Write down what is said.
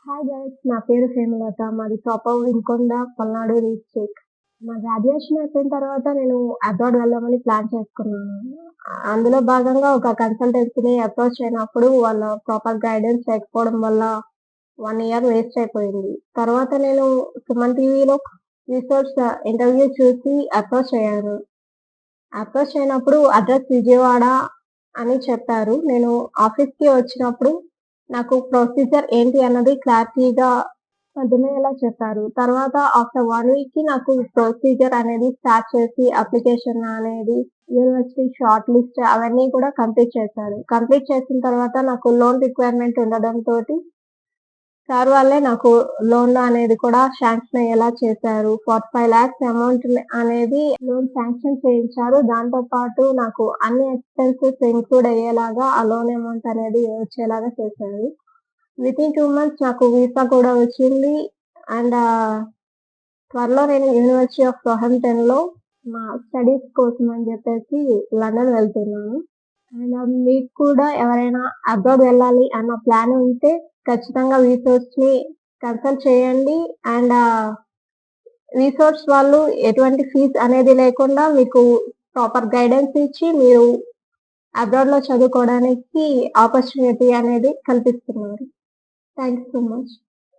Hi guys, నా పేరు హేమలత. మాది ప్రాపర్ వినుకొండ, పల్నాడు డిస్ట్రిక్ట్. నా గ్రాడ్యుయేషన్ అయిపోయిన తర్వాత నేను అబ్రాడ్ వెళ్దామని ప్లాన్ చేసుకున్నాను. అందులో భాగంగా ఒక కన్సల్టెన్సీని అప్రోచ్ అయినప్పుడు వాళ్ళ ప్రాపర్ గైడెన్స్ లేకపోవడం వల్ల 1 ఇయర్ వేస్ట్ అయిపోయింది. తర్వాత నేను సుమన్ టీవీలో రీసెర్చ్ ఇంటర్వ్యూ చూసి అప్రోచ్ అయ్యాను. అప్రోచ్ అయినప్పుడు అడ్రస్ విజయవాడ అని చెప్పారు. నేను ఆఫీస్‌కి వచ్చినప్పుడు నాకు ప్రొసీజర్ ఏంటి అన్నది క్లారిటీగా అర్థమయ్యేలా చెప్పారు. తర్వాత ఆఫ్టర్ 1 వీక్‌కి నాకు ప్రొసీజర్ అనేది స్టార్ట్ చేసి అప్లికేషన్ అనేది యూనివర్సిటీ షార్ట్ లిస్ట్ అవన్నీ కూడా కంప్లీట్ చేశారు. కంప్లీట్ చేసిన తర్వాత నాకు లోన్ రిక్వైర్మెంట్ ఉండడంతోటి సార్ వాళ్ళే నాకు లోన్ అనేది కూడా శాంక్షన్ అయ్యేలా చేశారు. 45 లాక్స్ అమౌంట్ అనేది లోన్ శాంక్షన్ చేయించారు. దాంతో పాటు నాకు అన్ని ఎక్స్‌పెన్సెస్ ఇంక్లూడ్ అయ్యేలాగా ఆ లోన్ అమౌంట్ అనేది వచ్చేలాగా చేశారు. వితిన్ 2 మంత్స్ నాకు వీసా కూడా వచ్చింది. అండ్ త్వరలో నేను యూనివర్సిటీ ఆఫ్ సౌథాంప్టన్‌లో మా స్టడీస్ కోసం అని చెప్పేసి లండన్ వెళ్తున్నాను. అండ్ మీకు కూడా ఎవరైనా అబ్రాడ్ వెళ్ళాలి అన్న ప్లాన్ ఉంటే ఖచ్చితంగా రిసోర్స్‌ని కన్సల్ట్ చేయండి. అండ్ రిసోర్స్ వాళ్ళు ఎటువంటి ఫీజ్ అనేది లేకుండా మీకు ప్రాపర్ గైడెన్స్ ఇచ్చి మీరు అబ్రాడ్‌లో చదువుకోవడానికి ఆపర్చునిటీ అనేది కల్పిస్తున్నారు. Thank you so much.